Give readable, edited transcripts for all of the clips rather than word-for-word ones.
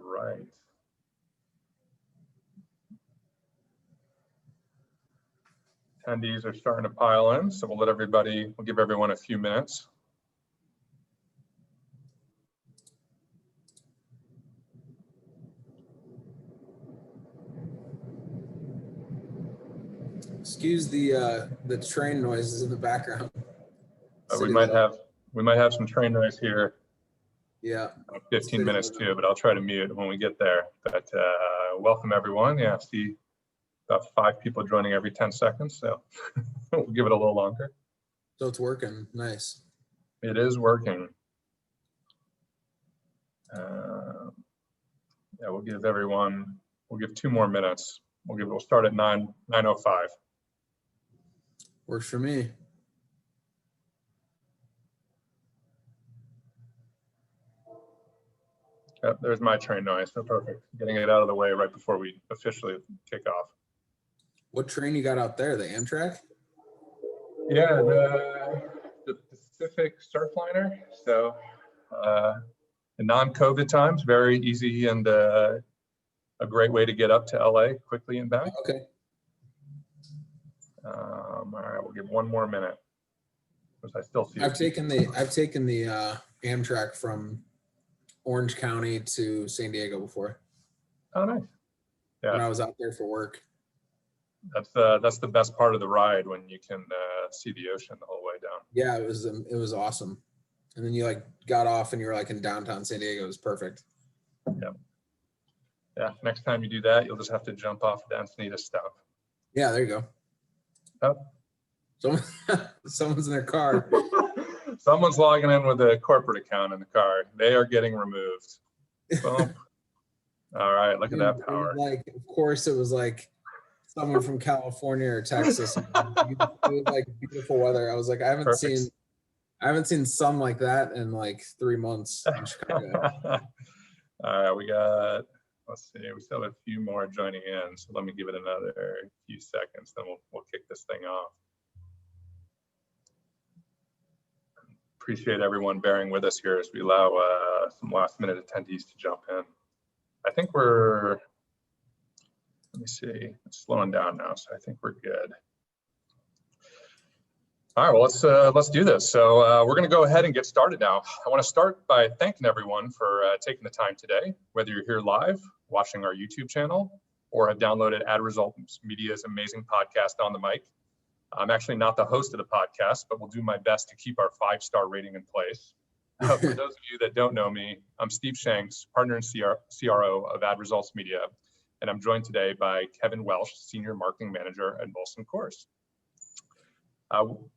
right. Attendees are starting to pile in, so we'll give everyone a few minutes. Excuse the train noises in the background. We might have some train noise here. Yeah. 15 minutes too, but I'll try to mute when we get there. But welcome everyone. Yeah, I see about 5 people joining every 10 seconds, so we'll give it a little longer. So it's working. Nice. It is working. Yeah, we'll give 2 more minutes. We'll start at 9:05. Works for me. Yep, there's my train noise. So perfect. Getting it out of the way right before we officially kick off. What train you got out there? The Amtrak? Yeah, the Pacific Surfliner. So in non-COVID times, very easy and a great way to get up to LA quickly and back. Okay. All right, we'll give 1 more minute. I still see. I've taken the Amtrak from Orange County to San Diego before. Oh, nice. Yeah. When I was out there for work. That's the best part of the ride, when you can see the ocean the whole way down. Yeah, it was awesome. And then you like got off and you were like in downtown San Diego. It was perfect. Yeah. Yeah. Next time you do that, you'll just have to jump off the Encinitas stop. Yeah, there you go. Oh. Someone's in their car. Someone's logging in with a corporate account in the car. They are getting removed. Boom. All right, look at that power. Like, of course, it was like someone from California or Texas. It was like beautiful weather. I was like, I haven't seen sun like that in like 3 months in Chicago. All right, let's see, we still have a few more joining in, so let me give it another few seconds, then we'll kick this thing off. Appreciate everyone bearing with us here as we allow some last minute attendees to jump in. I think let me see, it's slowing down now, so I think we're good. All right, well, let's do this. So we're going to go ahead and get started now. I want to start by thanking everyone for taking the time today, whether you're here live, watching our YouTube channel, or have downloaded Ad Results Media's amazing podcast On the Mic. I'm actually not the host of the podcast, but will do my best to keep our 5-star rating in place. For those of you that don't know me, I'm Steve Shanks, partner and CRO of Ad Results Media, and I'm joined today by Kevin Welsh, Senior Marketing Manager at Molson Coors.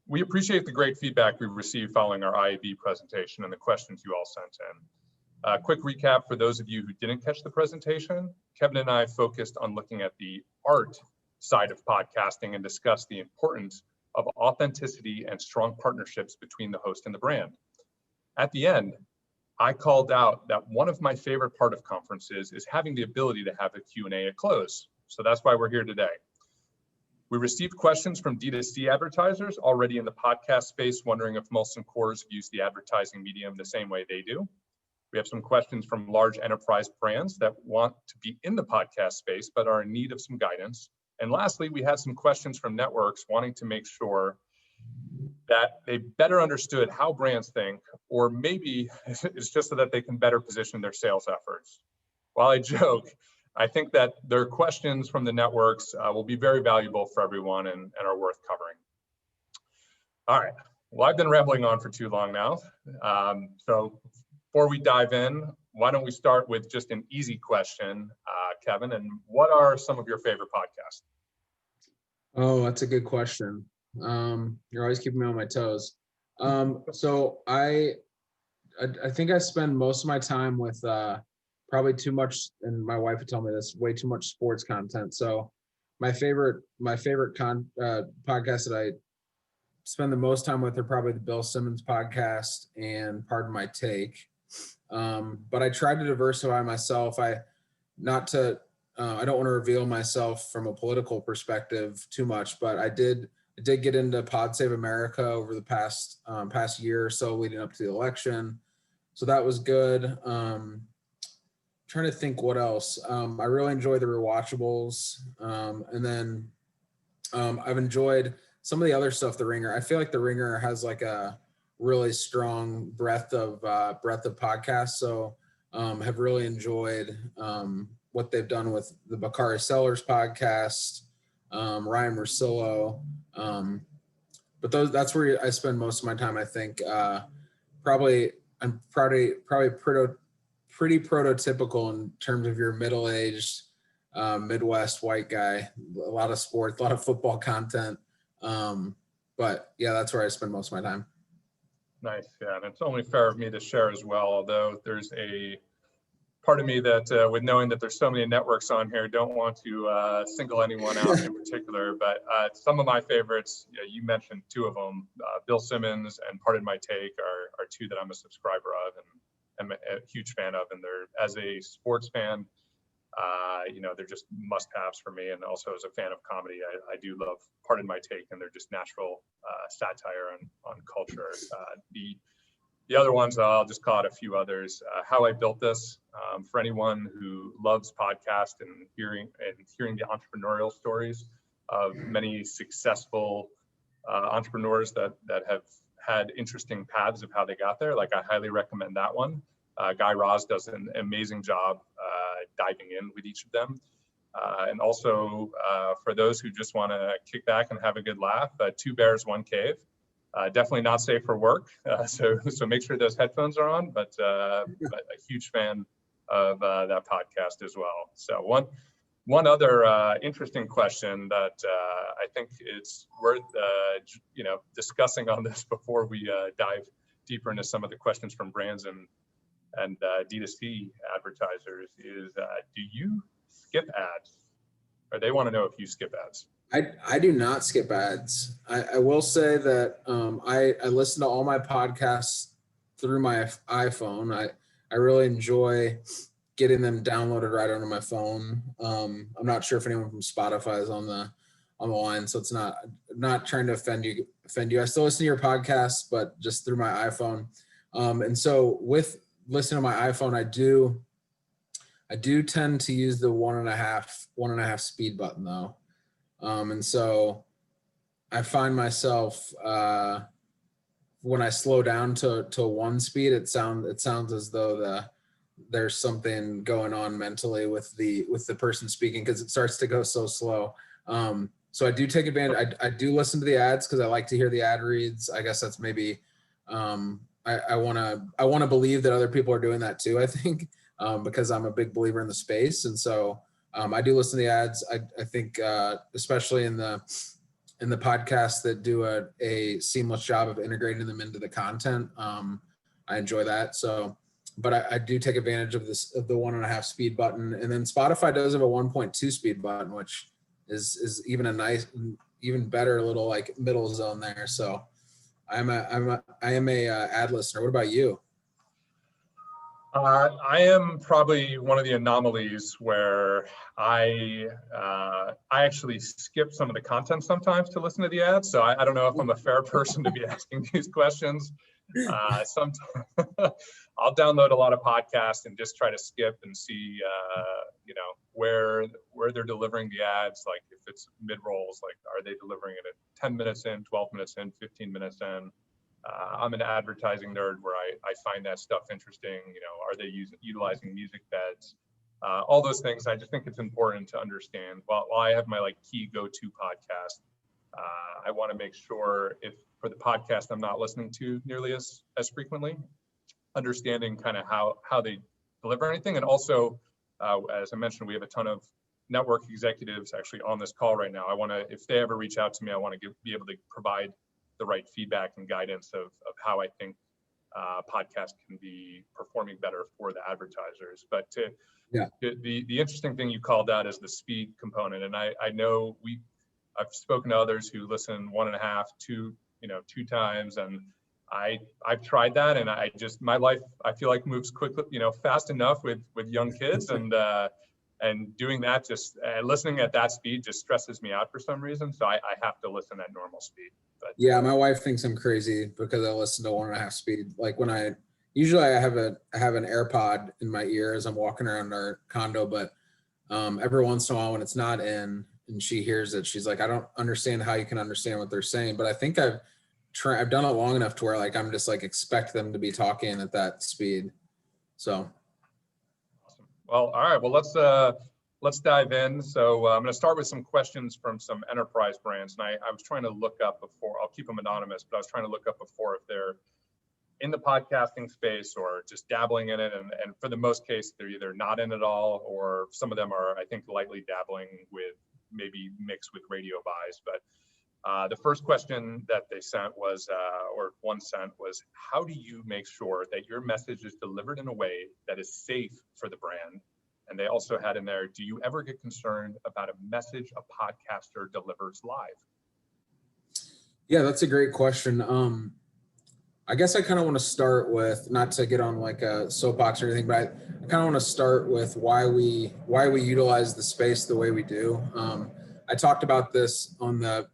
We appreciate the great feedback we've received following our IAB presentation and the questions you all sent in. Quick recap for those of you who didn't catch the presentation. Kevin and I focused on looking at the art side of podcasting and discussed the importance of authenticity and strong partnerships between the host and the brand. At the end, I called out that one of my favorite part of conferences is having the ability to have a Q&A at close. So that's why we're here today. We received questions from D2C advertisers already in the podcast space, wondering if Molson Coors views the advertising medium the same way they do. We have some questions from large enterprise brands that want to be in the podcast space, but are in need of some guidance. And lastly, we had some questions from networks wanting to make sure that they better understood how brands think, or maybe it's just so that they can better position their sales efforts. While I joke, I think that their questions from the networks will be very valuable for everyone and are worth covering. All right, well, I've been rambling on for too long now. So before we dive in, why don't we start with just an easy question, Kevin, and what are some of your favorite podcasts? Oh, that's a good question. You're always keeping me on my toes. So I think I spend most of my time with probably too much, and my wife would tell me this, way too much sports content. So my favorite podcast that I spend the most time with are probably the Bill Simmons podcast and Pardon My Take. But I try to diversify myself. I don't want to reveal myself from a political perspective too much, but I did get into Pod Save America over the past year or so leading up to the election. So that was good. trying to think what else. I really enjoy the rewatchables. And then I've enjoyed some of the other stuff, The Ringer. I feel like The Ringer has like a really strong breadth of podcasts. So have really enjoyed what they've done with the Bakari Sellers podcast, Ryan Russillo. But that's where I spend most of my time. I think I'm probably pretty prototypical in terms of your middle-aged Midwest white guy. A lot of sports, a lot of football content. But yeah, that's where I spend most of my time. Nice. Yeah, and it's only fair of me to share as well, although there's a part of me that with knowing that there's so many networks on here, don't want to single anyone out in particular, but some of my favorites, you mentioned two of them, Bill Simmons and Pardon My Take are two that I'm a subscriber of and I'm a huge fan of. And they're, as a sports fan, they're just must-haves for me. And also as a fan of comedy, I do love Pardon My Take, and they're just natural satire on culture. The other ones, I'll just call out a few others. How I Built This, for anyone who loves podcasts and hearing the entrepreneurial stories of many successful entrepreneurs that have had interesting paths of how they got there. Like, I highly recommend that one. Guy Raz does an amazing job diving in with each of them. And also for those who just want to kick back and have a good laugh, Two Bears, One Cave. Definitely not safe for work, so make sure those headphones are on. But a huge fan of that podcast as well. So one other interesting question that I think it's worth discussing on this before we dive deeper into some of the questions from brands and D2C advertisers is, do you skip ads? Or they want to know if you skip ads. I do not skip ads. I will say that I listen to all my podcasts through my iPhone. I really enjoy getting them downloaded right onto my phone. I'm not sure if anyone from Spotify is on the line, so it's not trying to offend you. I still listen to your podcast, but just through my iPhone. And so with listening to my iPhone, I do tend to use the one and a half speed button though. And so I find myself when I slow down to one speed, it sounds as though there's something going on mentally with the person speaking, because it starts to go so slow. So I do take advantage. I do listen to the ads because I like to hear the ad reads. I guess that's maybe I want to believe that other people are doing that too, I think, because I'm a big believer in the space. And so I do listen to the ads. I think especially in the podcasts that do a seamless job of integrating them into the content, I enjoy that. So, but I do take advantage of of the 1.5 speed button, and then Spotify does have a 1.2 speed button, which is even a nice, even better little like middle zone there. So I am a ad listener. What about you? I am probably one of the anomalies where I actually skip some of the content sometimes to listen to the ads. So I don't know if I'm a fair person to be asking these questions. Sometimes I'll download a lot of podcasts and just try to skip and see, where they're delivering the ads. Like if it's mid rolls, like are they delivering it at 10 minutes in, 12 minutes in, 15 minutes in? I'm an advertising nerd where I find that stuff interesting. Are they utilizing music beds? All those things. I just think it's important to understand. While I have my key go-to podcast, I want to make sure if for the podcast I'm not listening to nearly as frequently, understanding kind of how they deliver anything. And also, as I mentioned, we have a ton of network executives actually on this call right now. I want to, if they ever reach out to me, I want to be able to provide the right feedback and guidance of how I think podcasts can be performing better for the advertisers. But the interesting thing you called out is the speed component. And I know I've spoken to others who listen 1.5, 2 times, and I've tried that, and my life I feel like moves quickly, fast enough with young kids, and doing that listening at that speed just stresses me out for some reason. So I have to listen at normal speed. But yeah, my wife thinks I'm crazy because I listen to 1.5 speed. Like when I usually I have an AirPod in my ear as I'm walking around our condo, but every once in a while when it's not in and she hears it, she's like, I don't understand how you can understand what they're saying. But I think I've done it long enough to where like I'm just like expect them to be talking at that speed. So Awesome. Well, all right. Well, let's dive in. So I'm going to start with some questions from some enterprise brands, and I was trying to look up before. I'll keep them anonymous, but I was trying to look up before if they're in the podcasting space or just dabbling in it. And for the most case, they're either not in it all, or some of them are, I think, lightly dabbling with maybe mixed with radio buys. But the first question that they sent was, or one sent was, how do you make sure that your message is delivered in a way that is safe for the brand? And they also had in there, do you ever get concerned about a message a podcaster delivers live? yeah, that's a great question. I guess I kind of want to start with, not to get on like a soapbox or anything, but I kind of want to start with why we utilize the space the way we do. I talked about this on the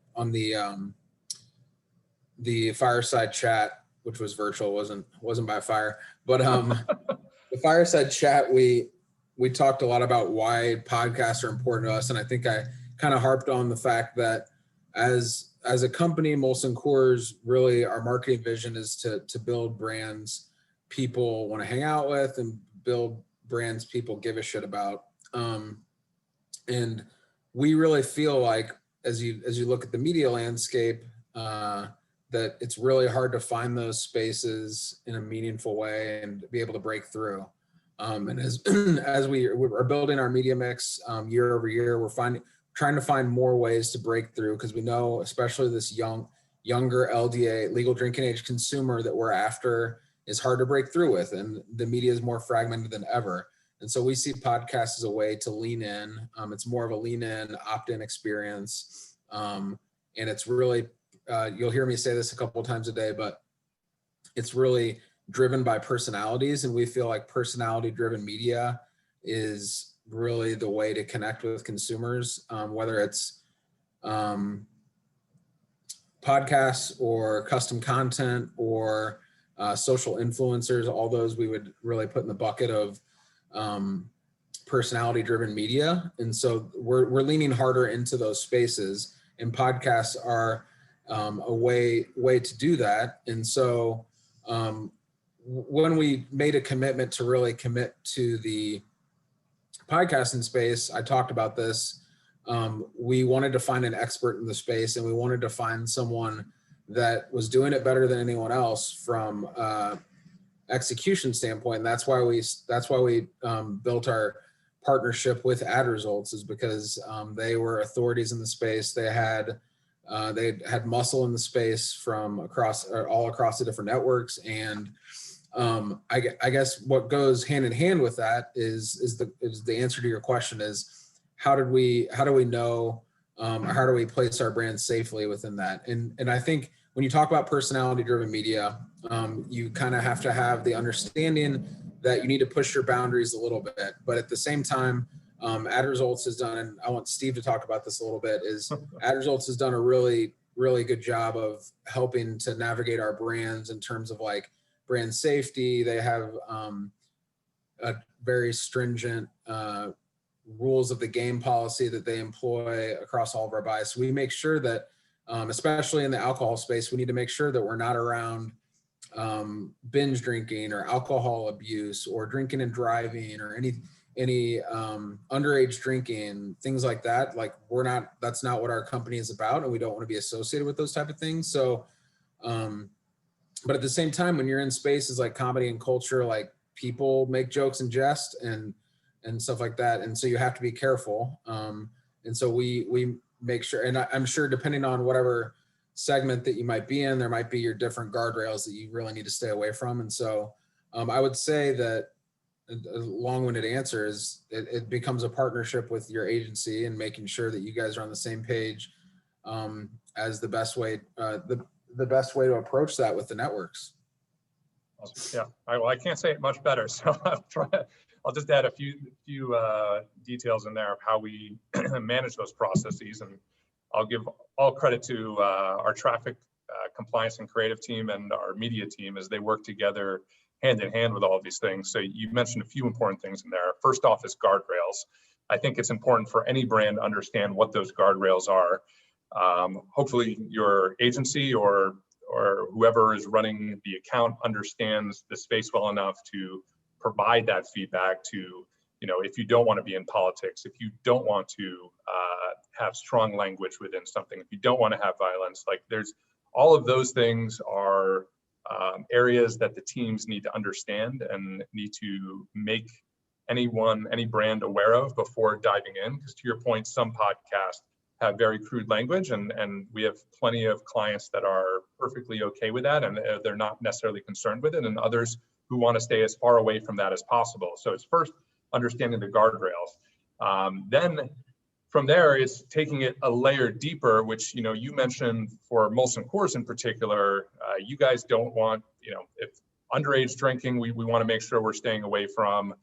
fireside chat, which was virtual, wasn't by fire, but the fireside chat, we talked a lot about why podcasts are important to us, and I think I kind of harped on the fact that as a company, Molson Coors, really our marketing vision is to build brands people want to hang out with and build brands people give a shit about. And we really feel like as you look at the media landscape, that it's really hard to find those spaces in a meaningful way and be able to break through. And as we're building our media mix year over year, we're trying to find more ways to break through, because we know, especially this younger LDA, legal drinking age consumer that we're after, is hard to break through with, and the media is more fragmented than ever. And so we see podcasts as a way to lean in. It's more of a lean in, opt-in experience. And it's really, you'll hear me say this a couple of times a day, but it's really driven by personalities. And we feel like personality driven media is really the way to connect with consumers, whether it's podcasts or custom content or social influencers. All those we would really put in the bucket of personality driven media. And so we're leaning harder into those spaces, and podcasts are a way to do that. And so when we made a commitment to really commit to the podcasting space, I talked about this. We wanted to find an expert in the space, and we wanted to find someone that was doing it better than anyone else from execution standpoint. And that's why we built our partnership with Ad Results, is because they were authorities in the space. They had muscle in the space from all across the different networks. And I guess what goes hand in hand with that is the answer to your question is, how do we know, how do we place our brand safely within that? And I think when you talk about personality driven media, you kind of have to have the understanding that you need to push your boundaries a little bit, but at the same time, Ad Results has done, and I want Steve to talk about this a little bit, is Ad Results has done a really, really good job of helping to navigate our brands in terms of like brand safety. They have a very stringent rules of the game policy that they employ across all of our buys. So we make sure that, especially in the alcohol space, we need to make sure that we're not around binge drinking or alcohol abuse or drinking and driving or any underage drinking, things like that. Like that's not what our company is about, and we don't want to be associated with those type of things. So, but at the same time, when you're in spaces like comedy and culture, like people make jokes and jest and stuff like that. And so you have to be careful. And so we make sure, and I'm sure depending on whatever segment that you might be in, there might be your different guardrails that you really need to stay away from. And so I would say that a long-winded answer is it becomes a partnership with your agency and making sure that you guys are on the same page as the best way to approach that with the networks. Yeah, I can't say it much better. So I'll just add a few details in there of how we manage those processes, and I'll give all credit to our traffic compliance and creative team and our media team as they work together hand in hand with all of these things. So you mentioned a few important things in there. First off is guardrails. I think it's important for any brand to understand what those guardrails are. Hopefully your agency or whoever is running the account understands the space well enough to provide that feedback to, if you don't want to be in politics, if you don't want to have strong language within something, if you don't want to have violence, like there's all of those things are areas that the teams need to understand and need to make any brand aware of before diving in. Because to your point, some podcasts have very crude language, and we have plenty of clients that are perfectly okay with that, and they're not necessarily concerned with it, and others who want to stay as far away from that as possible. So it's first understanding the guardrails. Then from there, it's taking it a layer deeper, which you mentioned for Molson Coors in particular. You guys don't want, if underage drinking, we want to make sure we're staying away from.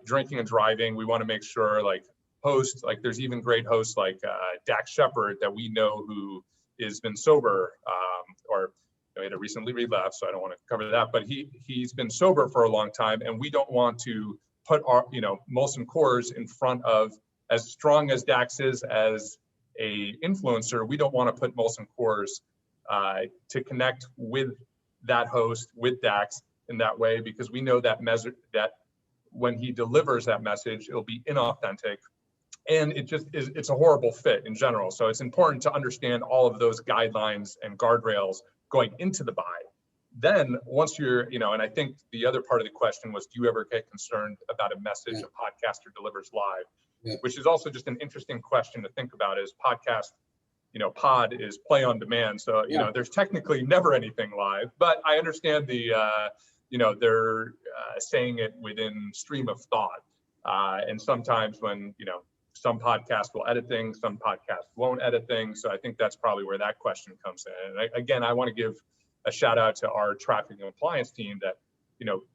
Drinking and driving, we want to make sure, like hosts, like there's even great hosts like Dax Shepard that we know who has been sober, or he had a recently relapsed, so I don't want to cover that, but he's been sober for a long time, and we don't want to put our, Molson Coors in front of, as strong as Dax is as a influencer, we don't want to put Molson Coors to connect with that host, with Dax in that way, because we know that when he delivers that message, it'll be inauthentic, and it's a horrible fit in general. So it's important to understand all of those guidelines and guardrails going into the buy. Then once you're, and I think the other part of the question was, do you ever get concerned about a message a podcaster delivers live? Yeah. Which is also just an interesting question to think about. Is podcast, pod is play on demand. So, there's technically never anything live, but I understand they're saying it within stream of thought. And sometimes when, some podcasts will edit things, some podcasts won't edit things. So I think that's probably where that question comes in. And again, I want to give a shout out to our traffic and compliance team that,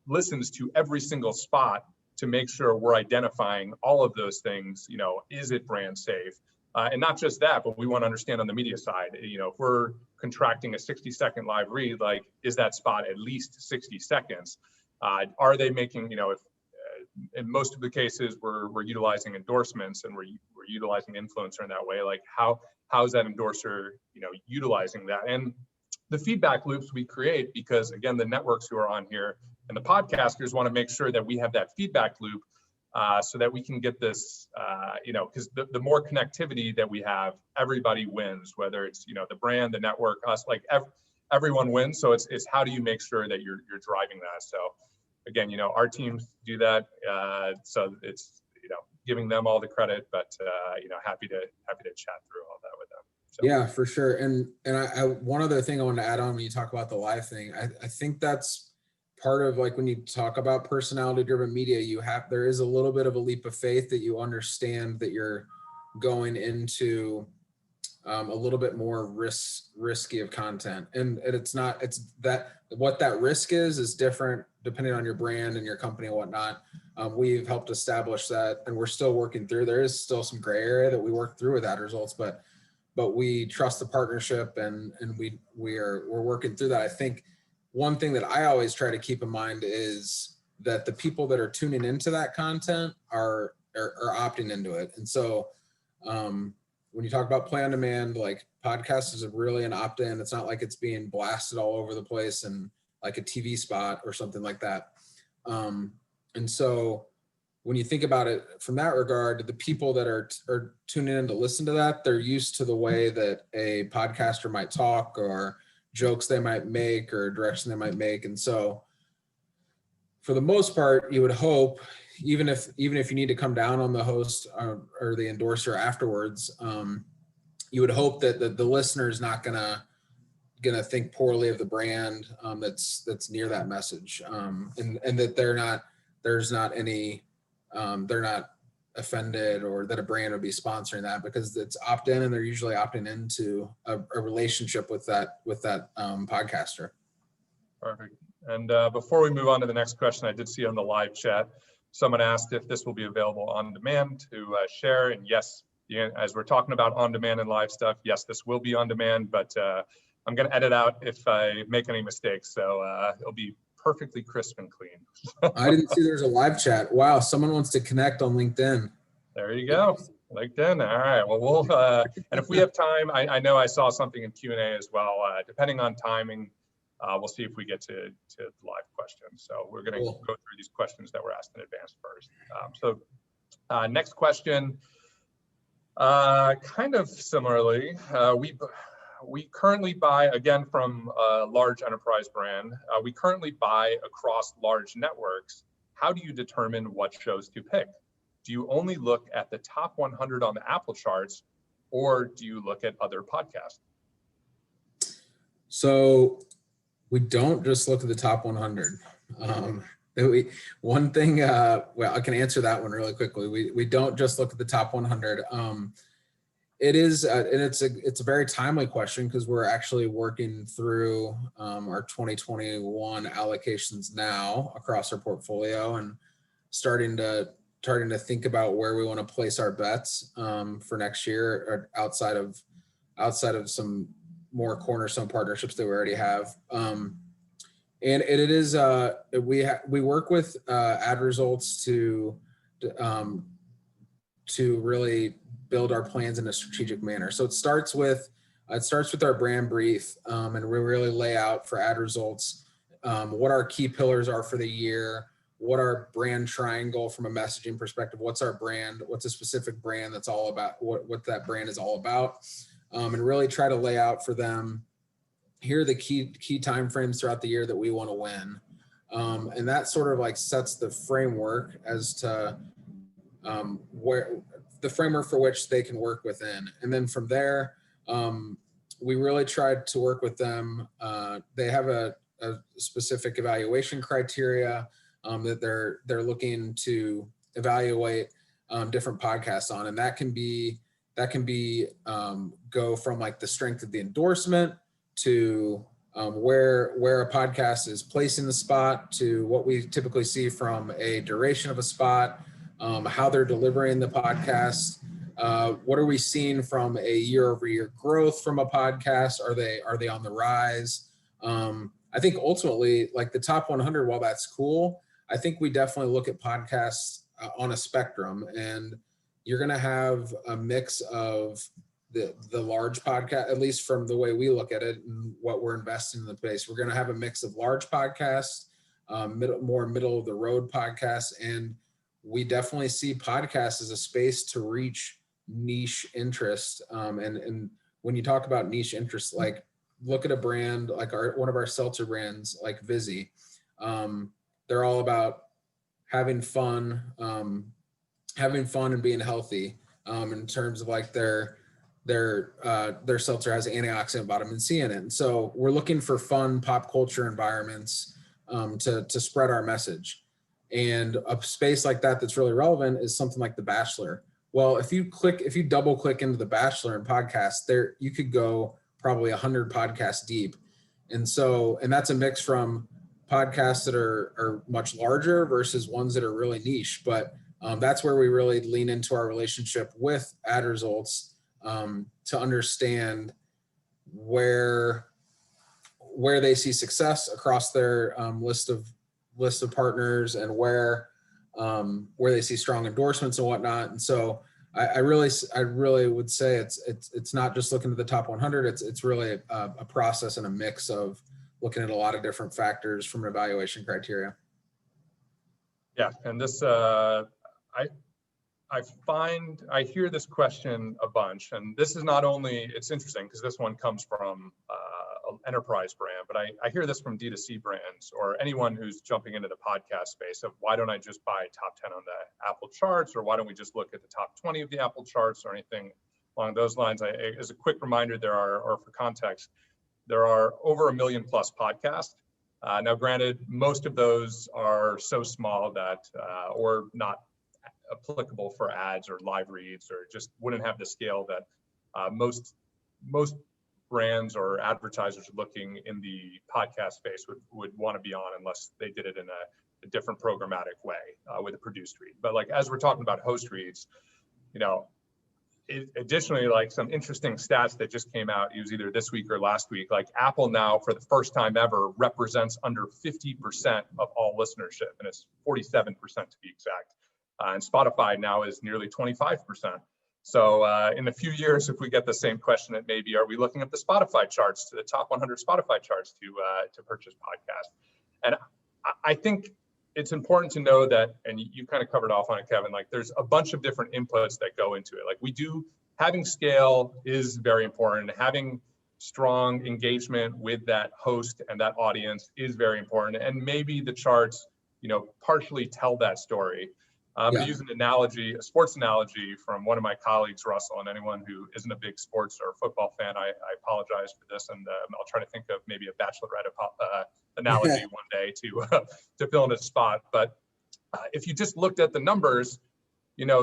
listens to every single spot to make sure we're identifying all of those things. Is it brand safe? And not just that, but we want to understand on the media side, if we're contracting a 60-second live read, like, is that spot at least 60 seconds? Are they making, if in most of the cases we're utilizing endorsements and we're utilizing influencer in that way, like how's that endorser, utilizing that? And the feedback loops we create, because again, the networks who are on here and the podcasters want to make sure that we have that feedback loop so that we can get this, because the more connectivity that we have, everybody wins, whether it's, the brand, the network, us, like everyone wins. So it's how do you make sure that you're driving that? So again, our teams do that. So it's, giving them all the credit, but, happy to chat through all that with them. So. Yeah, for sure. And I one other thing I want to add on when you talk about the live thing, I think that's part of, like, when you talk about personality driven media, there is a little bit of a leap of faith that you understand that you're going into a little bit more risky of content. And it's what that risk is different depending on your brand and your company and whatnot. We've helped establish that, and we're still working through. There is still some gray area that we work through with ad results, but we trust the partnership, and we're working through that. I think one thing that I always try to keep in mind is that the people that are tuning into that content are opting into it. And so when you talk about play on demand, like, podcast is really an opt-in. It's not like it's being blasted all over the place and like a TV spot or something like that. And so when you think about it from that regard, the people that are tuning in to listen to that, they're used to the way that a podcaster might talk, or jokes they might make, or direction they might make. And so for the most part, you would hope, even if you need to come down on the host or the endorser afterwards, you would hope that the listener is not gonna think poorly of the brand that's near that message, and that they're not offended, or that a brand would be sponsoring that, because it's opt-in, and they're usually opting into a relationship with that podcaster. Perfect. And before we move on to the next question, I did see on the live chat, someone asked if this will be available on demand to share. And yes, as we're talking about on demand and live stuff, yes, this will be on demand, but I'm going to edit out if I make any mistakes. So it'll be perfectly crisp and clean. I didn't see there's a live chat. Wow, someone wants to connect on LinkedIn. There you go. LinkedIn. All right. Well, we'll and if we have time, I know I saw something in Q&A as well. Depending on timing, we'll see if we get to live questions. So we're going to go through these questions that were asked in advance first. Next question, kind of similarly, we currently buy, again, from a large enterprise brand, we currently buy across large networks. How do you determine what shows to pick? Do you only look at the top 100 on the Apple charts, or do you look at other podcasts? So we don't just look at the top 100. One thing, well, I can answer that one really quickly. We don't just look at the top 100. It is, and it's a very timely question because we're actually working through our 2021 allocations now across our portfolio and starting to think about where we want to place our bets for next year, or outside of some more cornerstone partnerships that we already have. And it is we work with ad results to really build our plans in a strategic manner. So it starts with our brand brief, and we really lay out for ad results what our key pillars are for the year, what our brand triangle from a messaging perspective, what's our brand, what's a specific brand that's all about, what that brand is all about, and really try to lay out for them, here are the key timeframes throughout the year that we want to win. And that sort of like sets the framework as to where the framework for which they can work within. And then from there, we really tried to work with them. They have a specific evaluation criteria that they're looking to evaluate different podcasts on, and that can be go from like the strength of the endorsement to where a podcast is placed in the spot, to what we typically see from a duration of a spot, how they're delivering the podcast, what are we seeing from a year-over-year growth from a podcast? Are they on the rise? I think ultimately, like the top 100, while that's cool, I think we definitely look at podcasts on a spectrum, and you're going to have a mix of the large podcast, at least from the way we look at it and what we're investing in the space. We're going to have a mix of large podcasts, more middle of the road podcasts, and we definitely see podcasts as a space to reach niche interest. And when you talk about niche interest, like look at a brand like one of our seltzer brands, like Vizzy. They're all about having fun and being healthy. In terms of like their seltzer has antioxidant vitamin C in it, and so we're looking for fun pop culture environments to spread our message. And a space like that that's really relevant is something like The Bachelor. Well, if you double click into The Bachelor and podcast, there you could go probably 100 podcasts deep. And that's a mix from podcasts that are much larger versus ones that are really niche. But that's where we really lean into our relationship with ad results to understand where they see success across their list of partners, and where they see strong endorsements and whatnot. And so I really would say it's not just looking at the top 100. It's really a process and a mix of looking at a lot of different factors from an evaluation criteria. Yeah, and this I hear this question a bunch, and this is not only, it's interesting because this one comes from an enterprise brand, but I hear this from D2C brands or anyone who's jumping into the podcast space of, why don't I just buy top 10 on the Apple charts, or why don't we just look at the top 20 of the Apple charts, or anything along those lines. As a quick reminder, or for context, there are over 1 million plus podcasts. Now, granted, most of those are so small that, or not applicable for ads or live reads, or just wouldn't have the scale that most brands or advertisers looking in the podcast space would want to be on, unless they did it in a different programmatic way with a produced read. But like, as we're talking about host reads, additionally, like some interesting stats that just came out, it was either this week or last week, like Apple now for the first time ever represents under 50% of all listenership, and it's 47% to be exact. And Spotify now is nearly 25%. So in a few years, if we get the same question, it may be, are we looking at the Spotify charts, to the top 100 Spotify charts to purchase podcasts? And I think it's important to know that, and you kind of covered off on it, Kevin, like there's a bunch of different inputs that go into it. Like having scale is very important. Having strong engagement with that host and that audience is very important. And maybe the charts, partially tell that story. But to use an analogy, a sports analogy from one of my colleagues, Russell, and anyone who isn't a big sports or football fan, I apologize for this, and I'll try to think of maybe a Bachelorette analogy one day to fill in a spot. But if you just looked at the numbers,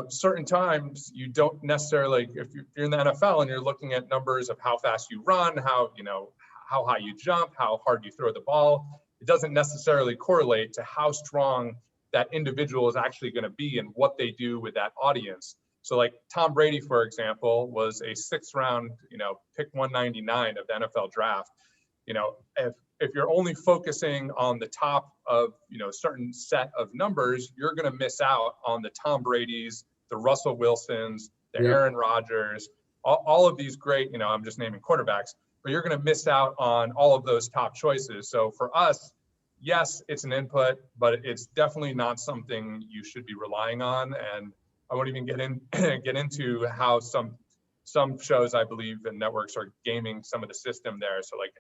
certain times you don't necessarily, if you're in the NFL and you're looking at numbers of how fast you run, how high you jump, how hard you throw the ball, it doesn't necessarily correlate to how strong that individual is actually going to be and what they do with that audience. So like Tom Brady, for example, was a 6th round, pick 199 of the NFL draft. If you're only focusing on the top of, certain set of numbers, you're going to miss out on the Tom Brady's, the Russell Wilsons, the Aaron Rodgers, all of these great, I'm just naming quarterbacks, but you're going to miss out on all of those top choices. So for us, yes, it's an input, but it's definitely not something you should be relying on. And I won't even get into how some shows, I believe, and networks are gaming some of the system there. So like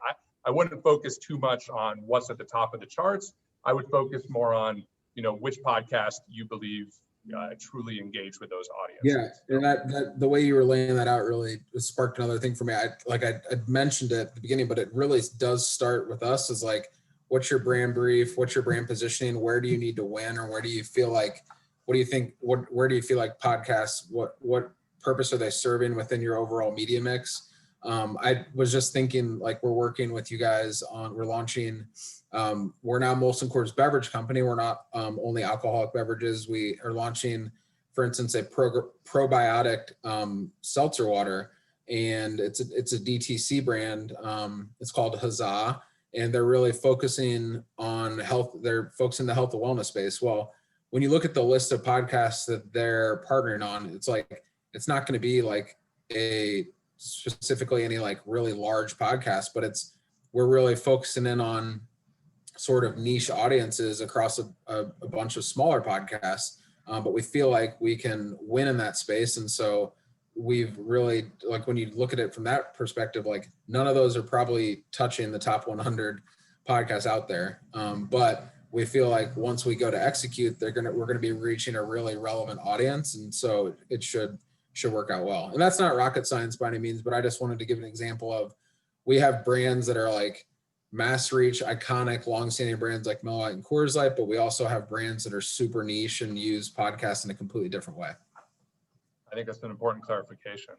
I wouldn't focus too much on what's at the top of the charts. I would focus more on, which podcast you believe truly engage with those audiences. Yeah, and that the way you were laying that out really sparked another thing for me. I mentioned it at the beginning, but it really does start with us as like, what's your brand brief? What's your brand positioning? Where do you need to win? Or where do you feel like, where do you feel like podcasts, what purpose are they serving within your overall media mix? I was just thinking, like, we're working with you guys we're launching, we're now Molson Coors beverage company. We're not only alcoholic beverages. We are launching, for instance, a probiotic seltzer water, and it's a DTC brand. It's called Huzzah. And they're really focusing on health. They're focusing the health and wellness space. Well, when you look at the list of podcasts that they're partnering on, it's like, it's not going to be like specifically any like really large podcast, but we're really focusing in on sort of niche audiences across a bunch of smaller podcasts. But we feel like we can win in that space. And so we've really, like, when you look at it from that perspective, like none of those are probably touching the top 100 podcasts out there. But we feel like once we go to execute, we're going to be reaching a really relevant audience. And so it should work out well. And that's not rocket science by any means, but I just wanted to give an example of, we have brands that are like mass reach, iconic, long-standing brands like Miller Lite and Coors Light, but we also have brands that are super niche and use podcasts in a completely different way. I think that's an important clarification.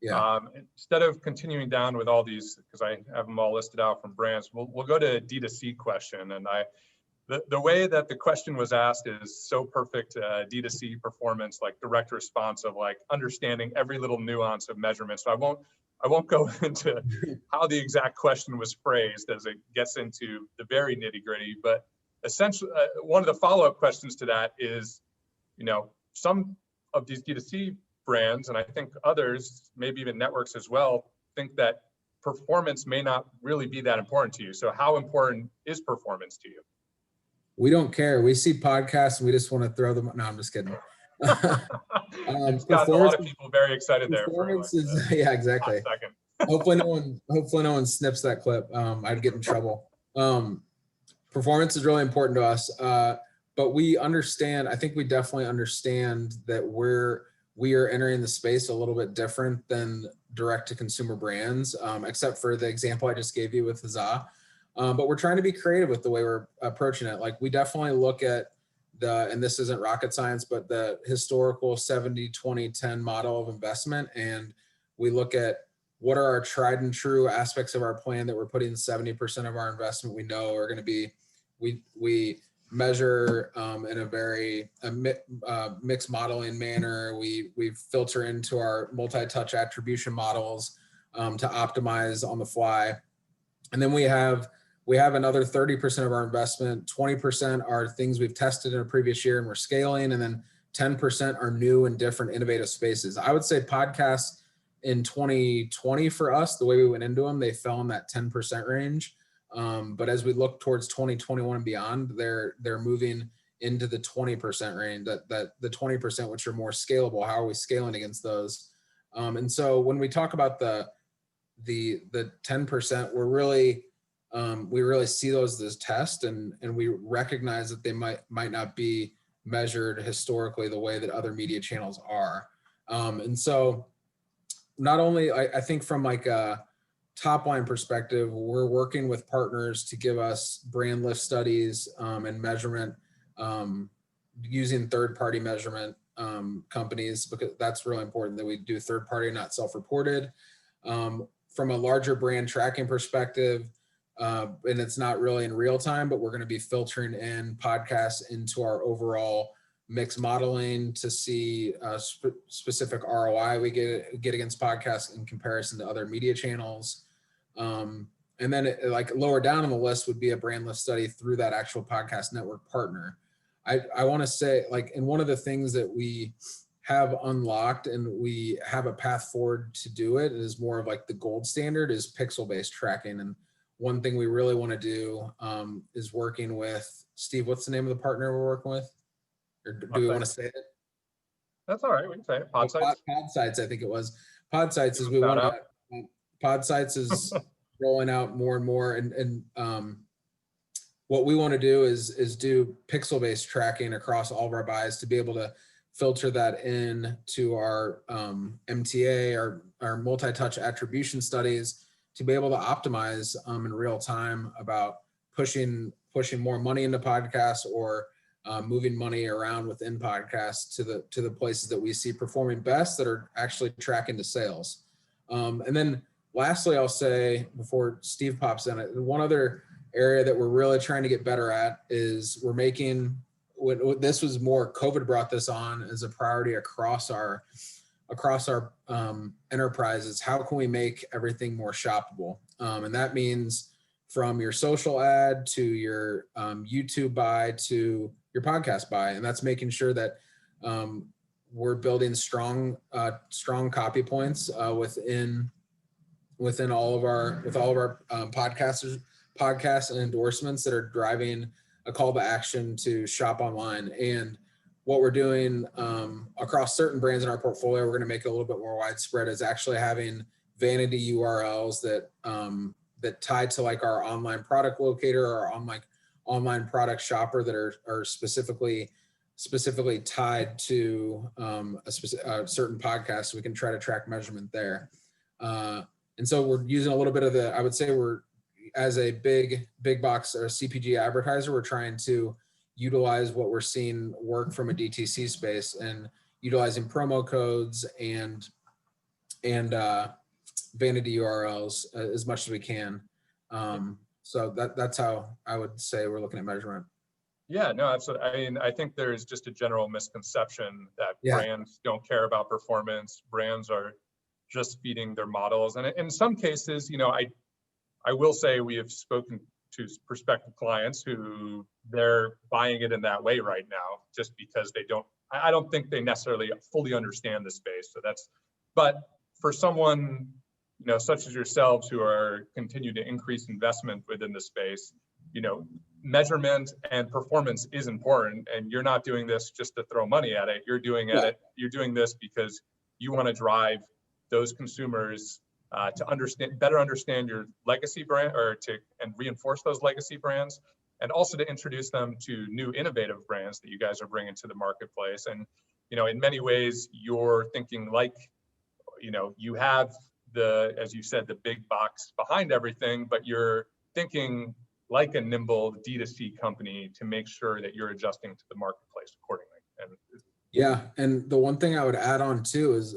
Yeah. Instead of continuing down with all these, because I have them all listed out from brands, we'll go to a D2C question. And the way that the question was asked is so perfect, D2C performance, like direct response of like understanding every little nuance of measurement. So I won't go into how the exact question was phrased as it gets into the very nitty gritty, but essentially one of the follow-up questions to that is, some of these D2C brands, and I think others, maybe even networks as well, think that performance may not really be that important to you. So how important is performance to you? We don't care. We see podcasts and we just want to throw them. No, I'm just kidding. It's got a lot of people very excited there. Performance is, yeah, exactly. Hopefully no one snips that clip. I'd get in trouble. Performance is really important to us. But we understand, I think we definitely understand that we are entering the space a little bit different than direct to consumer brands, except for the example I just gave you with Huzzah. But we're trying to be creative with the way we're approaching it. Like, we definitely look at and this isn't rocket science, but the historical 70-20-10 model of investment. And we look at what are our tried and true aspects of our plan that we're putting 70% of our investment we know are going to be, we measure in a very mixed modeling manner. We filter into our multi-touch attribution models to optimize on the fly. And then we have another 30% of our investment. 20% are things we've tested in a previous year and we're scaling, and then 10% are new and different innovative spaces. I would say podcasts in 2020 for us, the way we went into them, they fell in that 10% range. But as we look towards 2021 and beyond, they're moving into the 20% range, that the 20% which are more scalable. How are we scaling against those? And so when we talk about the 10%, we really see those as tests, and we recognize that they might not be measured historically the way that other media channels are. And so not only, I think from like a top line perspective, we're working with partners to give us brand lift studies and measurement using third-party measurement companies, because that's really important that we do third-party, not self-reported. From a larger brand tracking perspective, and it's not really in real time, but we're going to be filtering in podcasts into our overall mix modeling to see specific ROI we get against podcasts in comparison to other media channels. And then like lower down on the list would be a brand lift study through that actual podcast network partner. I want to say, like, and one of the things that we have unlocked and we have a path forward to do it is more of like the gold standard is pixel-based tracking. And one thing we really want to do is working with Steve. What's the name of the partner we're working with? Or do we want to say it? That's all right. We can say it. Podsights. Podsights, I think it was. Podsights is we want to. Podsights is rolling out more and more, and what we want to do is do pixel-based tracking across all of our buys to be able to filter that in to our MTA, our multi-touch attribution studies, to be able to optimize in real time about pushing more money into podcasts or moving money around within podcasts to the places that we see performing best that are actually tracking to sales. And then lastly, I'll say before Steve pops in, one other area that we're really trying to get better at is we're making, this was more COVID brought this on as a priority across our enterprises. How can we make everything more shoppable? And that means from your social ad to your YouTube buy to your podcast buy. And that's making sure that we're building strong copy points within all of our podcasts and endorsements that are driving a call to action to shop online. And what we're doing across certain brands in our portfolio, we're going to make it a little bit more widespread, is actually having vanity URLs that tie to like our online product locator or online product shopper that are specifically tied to a certain podcast, so we can try to track measurement there. And so we're using a little bit of I would say we're, as a big box or CPG advertiser, we're trying to utilize what we're seeing work from a DTC space and utilizing promo codes and vanity URLs as much as we can. So that's how I would say we're looking at measurement. Yeah, no, absolutely. I mean, I think there's just a general misconception that brands don't care about performance. Brands are just feeding their models. And in some cases, you know, I will say we have spoken to prospective clients who they're buying it in that way right now, just because I don't think they necessarily fully understand the space. So but for someone, you know, such as yourselves who are continue to increase investment within the space, you know, measurement and performance is important, and you're not doing this just to throw money at it. You're doing doing this because you want to drive those consumers to better understand your legacy brand, and reinforce those legacy brands, and also to introduce them to new innovative brands that you guys are bringing to the marketplace. And, you know, in many ways, you're thinking like, you know, you have as you said, the big box behind everything, but you're thinking like a nimble D2C company to make sure that you're adjusting to the marketplace accordingly. And yeah, and the one thing I would add on too is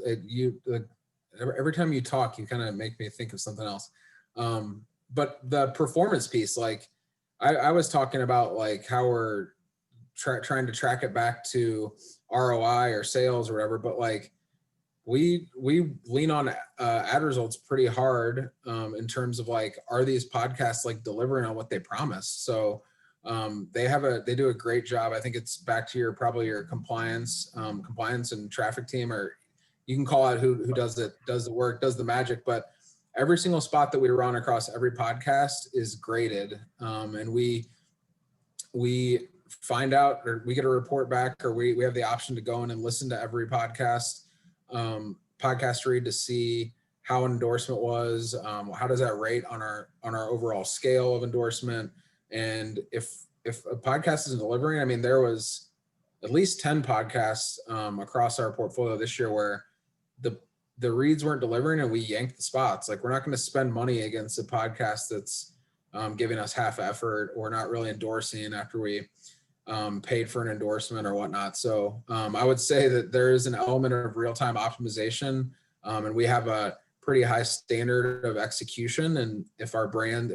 every time you talk, you kind of make me think of something else. But the performance piece, like I was talking about, like how we're trying to track it back to ROI or sales or whatever, but like we lean on ad results pretty hard in terms of like, are these podcasts like delivering on what they promise? So they do a great job. I think it's back to probably your compliance and traffic team, or you can call out who does the work, does the magic, but every single spot that we run across every podcast is graded. And we find out, or we get a report back, or we have the option to go in and listen to every podcast read to see how an endorsement was, how does that rate on our overall scale of endorsement. And if a podcast isn't delivering, I mean, there was at least 10 podcasts across our portfolio this year where the reads weren't delivering and we yanked the spots. Like, we're not going to spend money against a podcast that's giving us half effort or not really endorsing after we paid for an endorsement or whatnot. So I would say that there is an element of real-time optimization, and we have a pretty high standard of execution. And if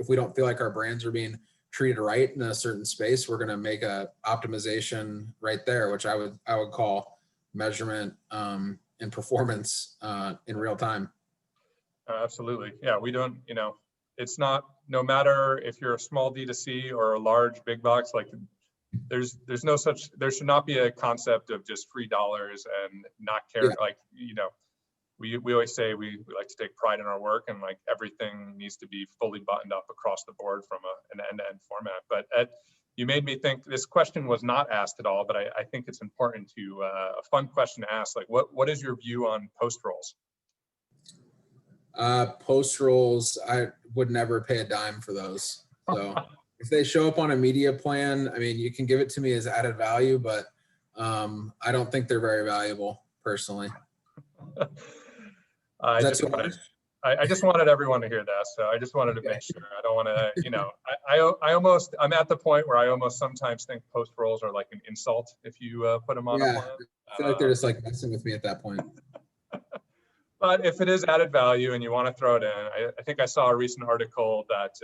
we don't feel like our brands are being treated right in a certain space, we're going to make a optimization right there, which I would call measurement and performance in real time. Absolutely. Yeah, we don't, it's not, no matter if you're a small D2C or a large big box, like there's no such, there should not be a concept of just free dollars and not care. Yeah. Like, we always say we like to take pride in our work, and like everything needs to be fully buttoned up across the board from an end-to-end format. But Ed, you made me think, this question was not asked at all, but I think it's important to, a fun question to ask, like what is your view on post rolls? Post rolls, I would never pay a dime for those. So if they show up on a media plan, I mean, you can give it to me as added value, but I don't think they're very valuable personally. I just wanted everyone to hear that. So I just wanted to make sure. I don't want to, I'm at the point where I almost sometimes think post rolls are like an insult if you put them on a plan. I feel like they're just like messing with me at that point. But if it is added value and you want to throw it in, I think I saw a recent article that,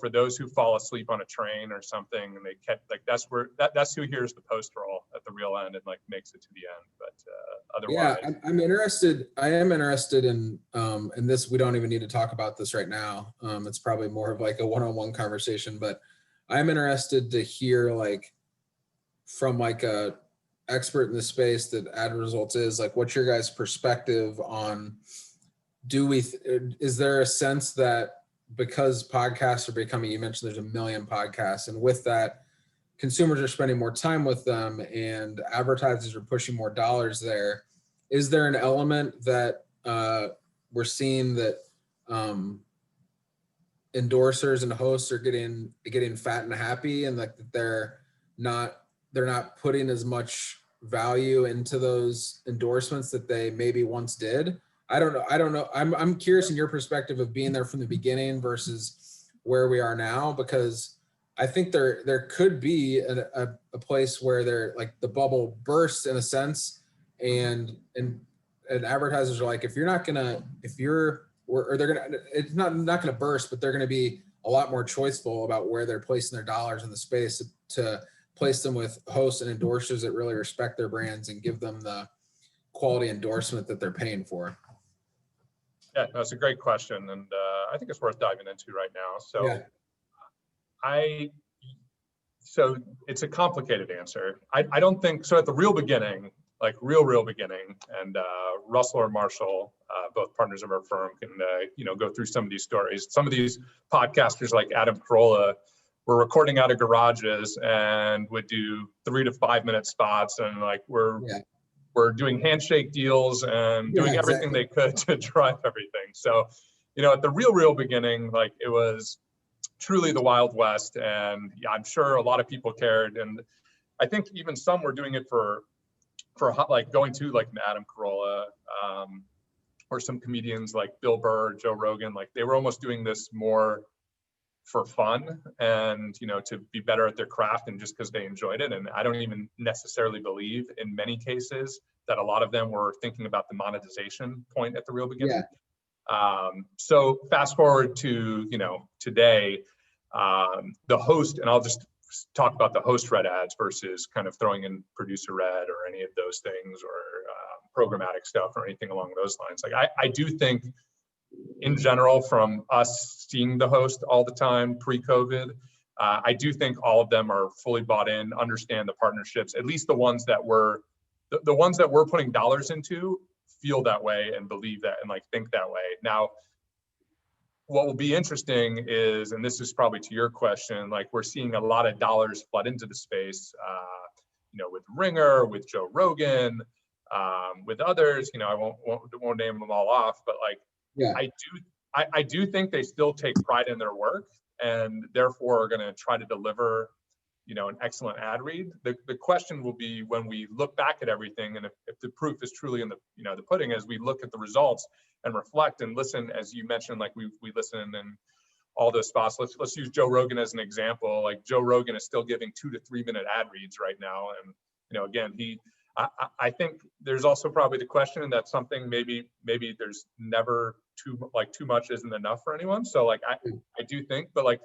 for those who fall asleep on a train or something, and they kept like, that's who hears the post roll at the real end and like makes it to the end. But otherwise, yeah, I'm interested. I am interested in this. We don't even need to talk about this right now. It's probably more of like a one-on-one conversation, but I'm interested to hear like from like a expert in the space that ad results is, like, what's your guys' perspective on, is there a sense that because podcasts are becoming, you mentioned there's a million podcasts, and with that, consumers are spending more time with them and advertisers are pushing more dollars there, is there an element that we're seeing that endorsers and hosts are getting fat and happy, and like they're not putting as much value into those endorsements that they maybe once did? I don't know. I'm curious in your perspective of being there from the beginning versus where we are now, because I think there could be a place where they're like the bubble bursts in a sense, and advertisers are like, they're gonna, it's not gonna burst, but they're gonna be a lot more choiceful about where they're placing their dollars in the space to place them with hosts and endorsers that really respect their brands and give them the quality endorsement that they're paying for. Yeah, that's a great question, and I think it's worth diving into right now. So, yeah. So it's a complicated answer. I don't think so. At the real beginning, like real beginning, and Russell or Marshall, both partners of our firm, can go through some of these stories. Some of these podcasters, like Adam Carolla, were recording out of garages and would do 3 to 5 minute spots, and like we're doing handshake deals and doing everything they could to drive everything. So, at the real beginning, like it was truly the Wild West, and I'm sure a lot of people cared, and I think even some were doing it for like going to like an Adam Carolla, or some comedians like Bill Burr, Joe Rogan, like they were almost doing this more for fun and to be better at their craft and just because they enjoyed it. And I don't even necessarily believe in many cases that a lot of them were thinking about the monetization point at the real beginning. So fast forward to today, the host, and I'll just talk about the host read ads versus kind of throwing in producer read or any of those things, or programmatic stuff or anything along those lines. Like I do think in general, from us seeing the host all the time pre-COVID, I do think all of them are fully bought in, understand the partnerships, at least the ones that we're putting dollars into feel that way and believe that and like think that way. Now, what will be interesting is, and this is probably to your question, like we're seeing a lot of dollars flood into the space, with Ringer, with Joe Rogan, with others. I won't name them all off, but like, yeah, I do think they still take pride in their work and therefore are going to try to deliver, an excellent ad read. The question will be when we look back at everything, and if the proof is truly in the, the pudding, as we look at the results and reflect and listen, as you mentioned, like we listen in all those spots. Let's use Joe Rogan as an example. Like Joe Rogan is still giving 2 to 3 minute ad reads right now. And, again, I think there's also probably the question that something maybe there's never too much isn't enough for anyone. So like, I do think, but like,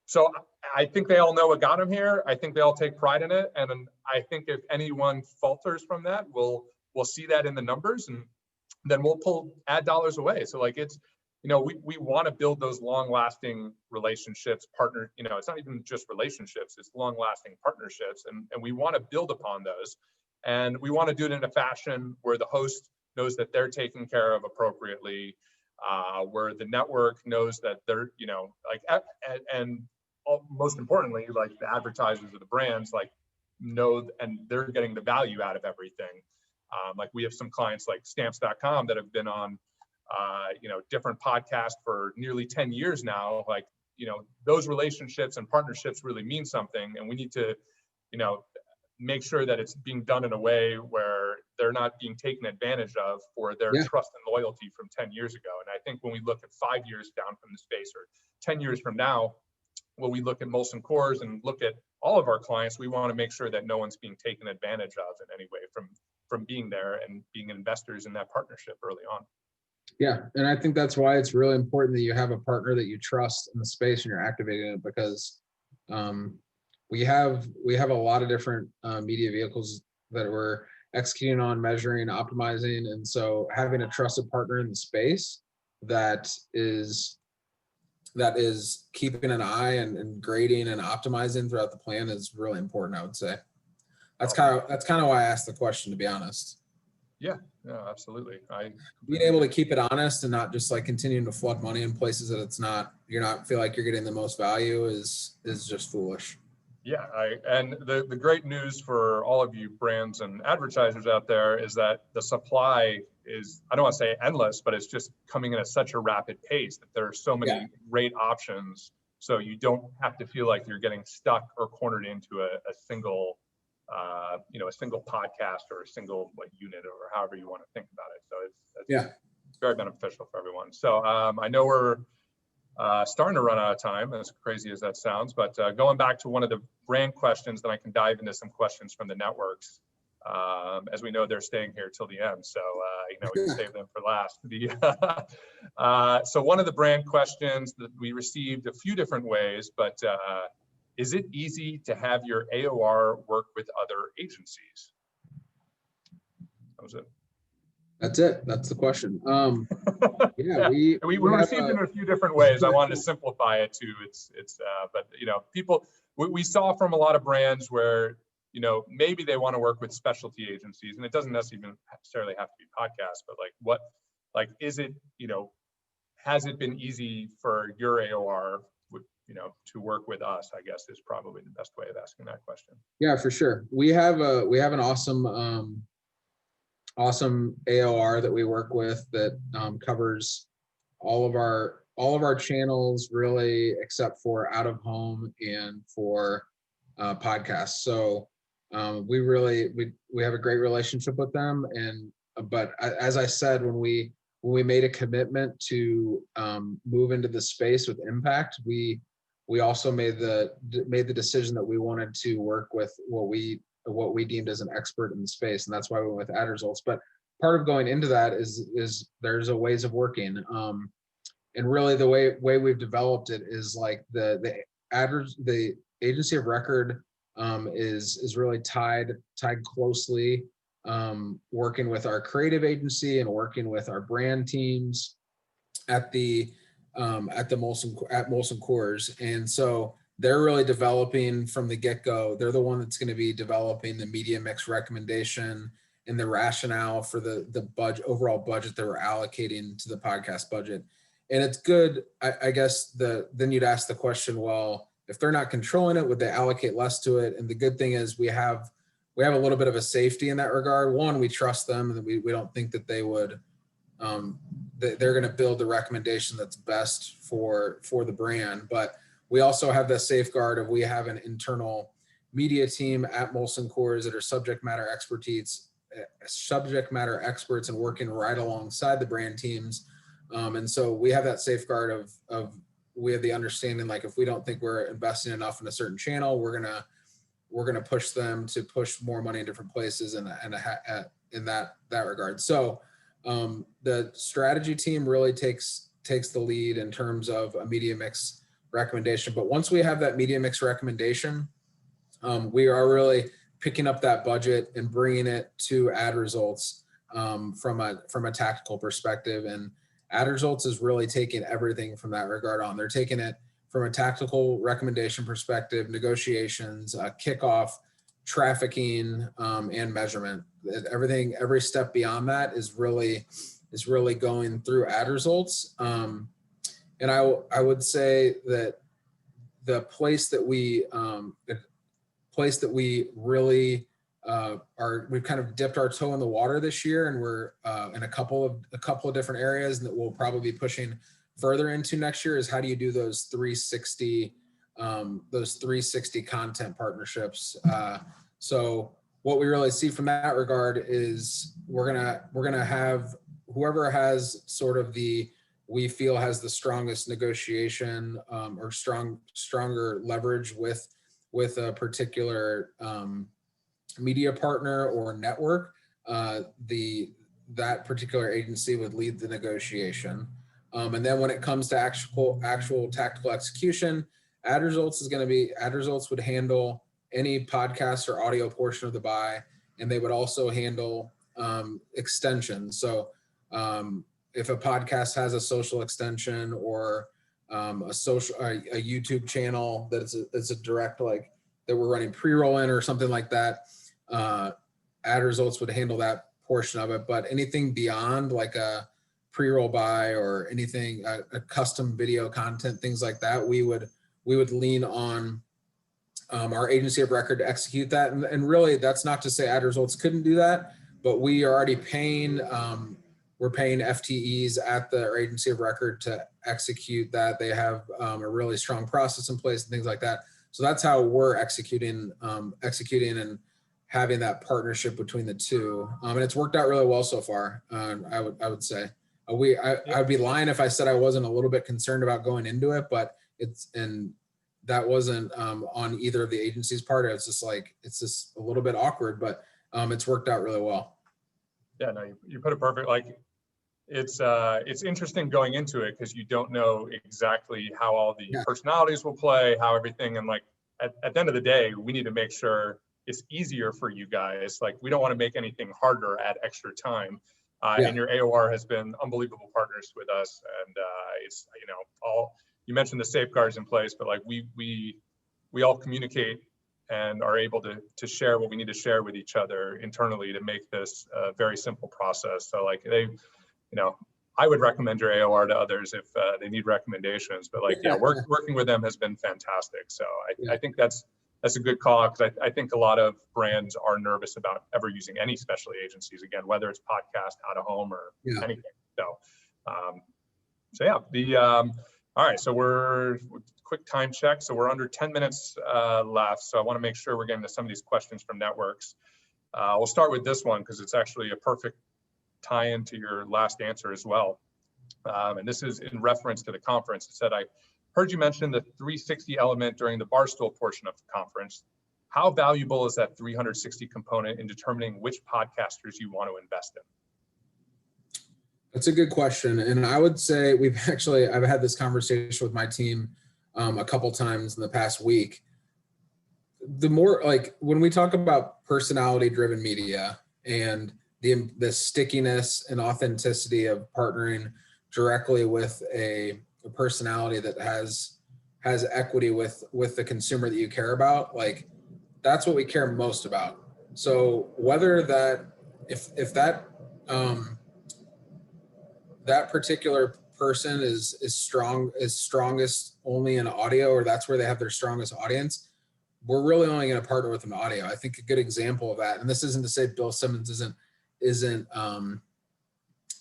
so I think they all know what got him here. I think they all take pride in it. And I think if anyone falters from that, we'll see that in the numbers, and then we'll pull ad dollars away. So like it's, we want to build those long lasting relationships, it's not even just relationships, it's long lasting partnerships. And we want to build upon those. And we want to do it in a fashion where the host knows that they're taken care of appropriately, where the network knows that they're, and most importantly, like the advertisers or the brands, like know, and they're getting the value out of everything. Like we have some clients like stamps.com that have been on, different podcasts for nearly 10 years now. Like, those relationships and partnerships really mean something. And we need to, make sure that it's being done in a way where they're not being taken advantage of for their trust and loyalty from 10 years ago. And I think when we look at 5 years down from the space, or 10 years from now, when we look at Molson Coors and look at all of our clients, we want to make sure that no one's being taken advantage of in any way from being there and being investors in that partnership early on. Yeah, and I think that's why it's really important that you have a partner that you trust in the space and you're activating it, because we have a lot of different media vehicles that we're executing on, measuring, optimizing, and so having a trusted partner in the space that is keeping an eye and grading and optimizing throughout the plan is really important, I would say. That's kind of why I asked the question, to be honest. Yeah, absolutely. Being able to keep it honest and not just like continuing to flood money in places that you're not feel like you're getting the most value is just foolish. Yeah, and the great news for all of you brands and advertisers out there is that the supply is, I don't want to say endless, but it's just coming in at such a rapid pace that there are so many great options. So you don't have to feel like you're getting stuck or cornered into a single, a single podcast or a single like unit, or however you want to think about it. So it's very beneficial for everyone. So I know we're starting to run out of time, as crazy as that sounds, but going back to one of the brand questions, then I can dive into some questions from the networks. As we know, they're staying here till the end, so we can save them for last. So one of the brand questions that we received a few different ways, but is it easy to have your AOR work with other agencies? That was it. That's it. That's the question. We received it in a few different ways. I wanted to simplify it too. But people, we saw from a lot of brands where, maybe they want to work with specialty agencies, and it doesn't necessarily have to be podcasts, but is it, has it been easy for your AOR, to work with us, I guess is probably the best way of asking that question. Yeah, for sure. We have an awesome AOR that we work with that covers all of our channels, really, except for out of home and for podcasts. So we have a great relationship with them. But as I said, when we made a commitment to move into the space with impact, we also made the decision that we wanted to work with what we deemed as an expert in the space, and that's why we went with ad results. But part of going into that is there's a ways of working, and really the way we've developed it is like the agency of record is really tied closely, working with our creative agency and working with our brand teams at Molson Coors. And so they're really developing from the get-go. They're the one that's going to be developing the media mix recommendation and the rationale for the overall budget that we're allocating to the podcast budget. And it's good, I guess, then you'd ask the question, well, if they're not controlling it, would they allocate less to it? And the good thing is we have a little bit of a safety in that regard. One, we trust them, and we don't think that they would, they're going to build the recommendation that's best for the brand. But we also have the safeguard of, we have an internal media team at Molson Coors that are subject matter experts and working right alongside the brand teams. And so we have that safeguard of we have the understanding, like, if we don't think we're investing enough in a certain channel, we're gonna push them to push more money in different places in that regard. So the strategy team really takes the lead in terms of a media mix recommendation. But once we have that media mix recommendation, we are really picking up that budget and bringing it to ad results from a tactical perspective. And ad results is really taking everything from that regard on. They're taking it from a tactical recommendation perspective, negotiations, kickoff, trafficking, and measurement. Every step beyond that is really going through ad results. And I would say that the place that we really we've kind of dipped our toe in the water this year, and we're in a couple of different areas, and that we'll probably be pushing further into next year, is how do you do those 360 content partnerships. So what we really see from that regard is we're gonna have whoever has sort of we feel has the strongest negotiation or stronger leverage with a particular media partner or network, that particular agency would lead the negotiation. And then when it comes to actual tactical execution, ad results would handle any podcast or audio portion of the buy, and they would also handle extensions. So if a podcast has a social extension or a YouTube channel that's a direct, like, that we're running pre-roll in or something like that, ad results would handle that portion of it. But anything beyond, like a pre-roll buy or anything, a custom video content, things like that, we would lean on our agency of record to execute that. And really, that's not to say ad results couldn't do that, but we are already paying, we're paying FTEs at our agency of record to execute that. They have a really strong process in place and things like that. So that's how we're executing and having that partnership between the two. And it's worked out really well so far. I would say I would be lying if I said I wasn't a little bit concerned about going into it, but that wasn't on either of the agencies' part. It's just a little bit awkward, but it's worked out really well. Yeah, no, you put it perfect. Like, it's interesting going into it because you don't know exactly how all the personalities will play, how everything, and like at the end of the day, we need to make sure it's easier for you guys. Like, we don't want to make anything harder, add extra time. And your AOR has been unbelievable partners with us, and it's, you mentioned the safeguards in place, but like we all communicate and are able to share what we need to share with each other internally to make this a very simple process. So like I would recommend your AOR to others if they need recommendations, but working with them has been fantastic. So I think that's a good call, because I think a lot of brands are nervous about ever using any specialty agencies again, whether it's podcast, out of home, or anything. So, all right. So we're quick time check. So we're under 10 minutes left. So I want to make sure we're getting to some of these questions from networks. We'll start with this one because it's actually a perfect tie into your last answer as well. And this is in reference to the conference. It said, I heard you mention the 360 element during the Barstool portion of the conference. How valuable is that 360 component in determining which podcasters you want to invest in? That's a good question. And I would say I've had this conversation with my team a couple times in the past week. the more like when we talk about personality driven media and the stickiness and authenticity of partnering directly with a personality that has equity with the consumer that you care about, like that's what we care most about. So whether that if that that particular person is strongest only in audio, or that's where they have their strongest audience, we're really only going to partner with them in audio. I think a good example of that, and this isn't to say Bill Simmons isn't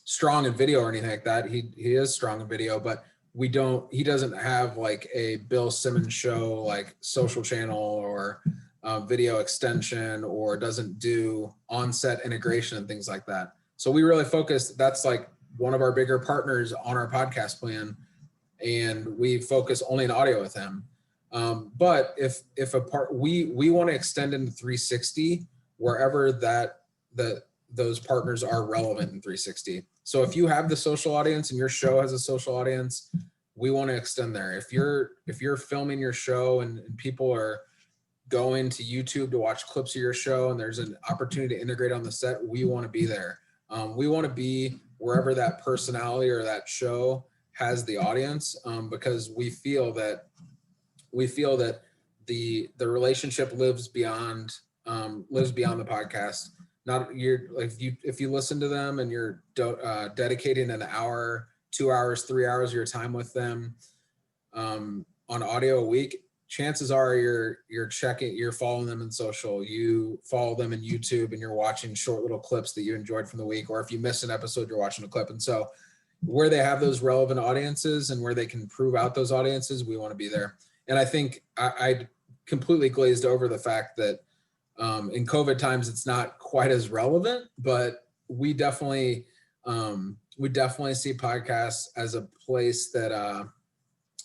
strong in video or anything like that. He is strong in video, but he doesn't have like a Bill Simmons show, like social channel or video extension, or doesn't do on-set integration and things like that. So we really focus, that's like one of our bigger partners on our podcast plan, and we focus only in audio with him. But if we want to extend into 360 wherever those partners are relevant in 360. So if you have the social audience and your show has a social audience, we want to extend there. If you're filming your show and people are going to YouTube to watch clips of your show and there's an opportunity to integrate on the set, we want to be there. We want to be wherever that personality or that show has the audience, because we feel that the relationship lives beyond the podcast. Not you're like if you listen to them and you're dedicating an hour, 2 hours, 3 hours of your time with them on audio a week, chances are you're following them in social, you follow them in YouTube, and you're watching short little clips that you enjoyed from the week, or if you missed an episode, you're watching a clip. And so where they have those relevant audiences and where they can prove out those audiences, we want to be there. And I think I completely glazed over the fact that in COVID times, it's not quite as relevant, but we definitely see podcasts as a place that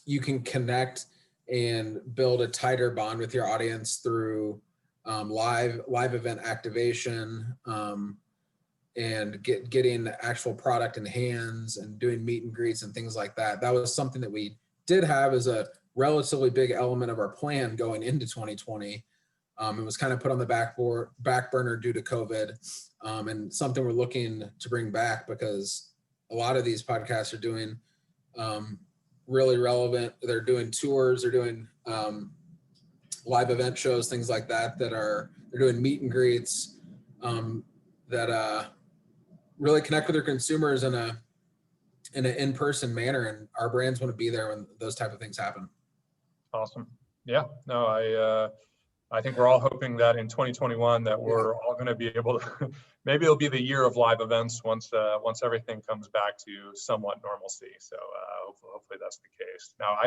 you can connect and build a tighter bond with your audience through live event activation, and getting the actual product in hands and doing meet and greets and things like that. That was something that we did have as a relatively big element of our plan going into 2020. It was kind of put on the back burner due to COVID, and something we're looking to bring back because a lot of these podcasts are doing really relevant. They're doing tours, they're doing live event shows, things like that, they're doing meet and greets that really connect with their consumers in an in-person manner. And our brands want to be there when those type of things happen. Awesome. Yeah, no, I think we're all hoping that in 2021 that we're all going to be able to, maybe it'll be the year of live events once everything comes back to somewhat normalcy. So hopefully that's the case. Now,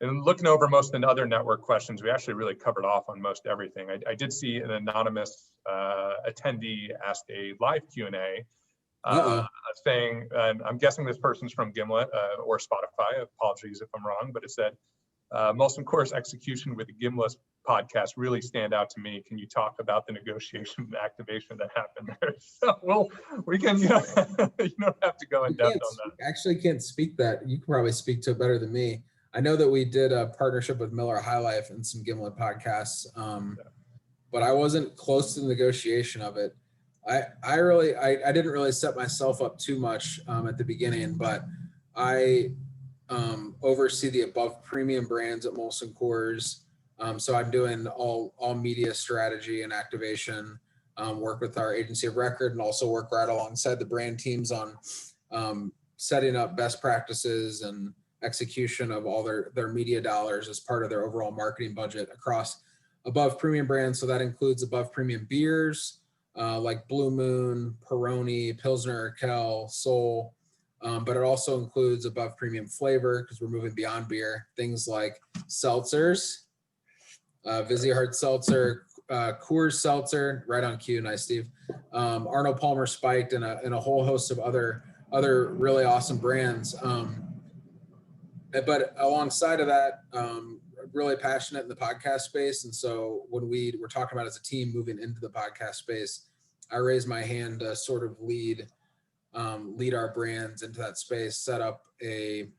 in looking over most of the other network questions, we actually really covered off on most everything. I did see an anonymous attendee ask a live Q&A saying, and I'm guessing this person's from Gimlet or Spotify, apologies if I'm wrong, but it said, Molson Coors execution with the Gimlet podcast really stand out to me. Can you talk about the negotiation and activation that happened there? So we can, you don't have to go in depth on that. Actually can't speak that. You can probably speak to it better than me. I know that we did a partnership with Miller High Life and some Gimlet podcasts, but I wasn't close to the negotiation of it. I didn't really set myself up too much at the beginning, but I oversee the above premium brands at Molson Coors. So I'm doing all media strategy and activation, work with our agency of record, and also work right alongside the brand teams on setting up best practices and execution of all their media dollars as part of their overall marketing budget across above premium brands. So that includes above premium beers like Blue Moon, Peroni, Pilsner, Urquell, Sol. But it also includes above premium flavor because we're moving beyond beer. Things like seltzers, Vizzy Hard Seltzer, Coors Seltzer, right on cue, nice Steve. Arnold Palmer Spiked, and a whole host of other really awesome brands. But alongside of that, really passionate in the podcast space. And so when we're talking about as a team moving into the podcast space, I raised my hand to sort of lead our brands into that space, set up a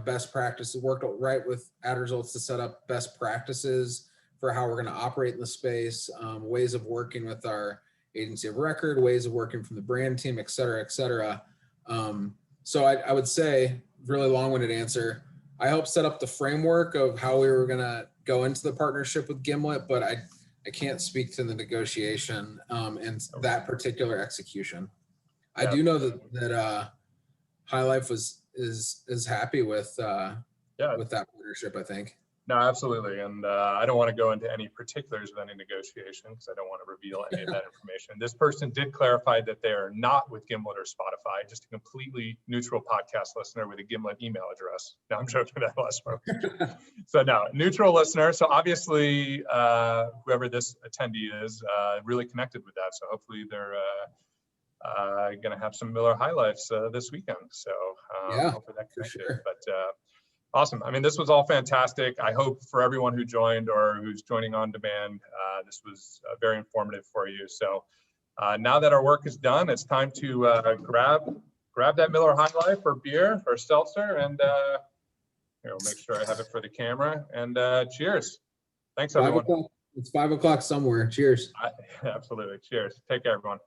best practice. It worked right with Ad Results to set up best practices for how we're going to operate in the space, ways of working with our agency of record, ways of working from the brand team, et cetera, et cetera. So I would say, really long-winded answer, I helped set up the framework of how we were going to go into the partnership with Gimlet, but I can't speak to the negotiation and that particular execution. I do know that High Life is happy with that partnership, I think. No, absolutely. And I don't want to go into any particulars of any negotiation because I don't want to reveal any of that information. This person did clarify that they are not with Gimlet or Spotify, just a completely neutral podcast listener with a Gimlet email address. No, I'm joking, that last one. So no, neutral listener. So obviously, whoever this attendee is really connected with that. So hopefully they're going to have some Miller High Lifes this weekend. So hopefully that connected. Sure. But awesome. I mean, this was all fantastic. I hope for everyone who joined or who's joining on demand, this was very informative for you. So now that our work is done, it's time to grab that Miller High Life or beer or seltzer, and here, we'll make sure I have it for the camera. And cheers. Thanks, everyone. It's 5 o'clock somewhere. Cheers. Absolutely. Cheers. Take care, everyone.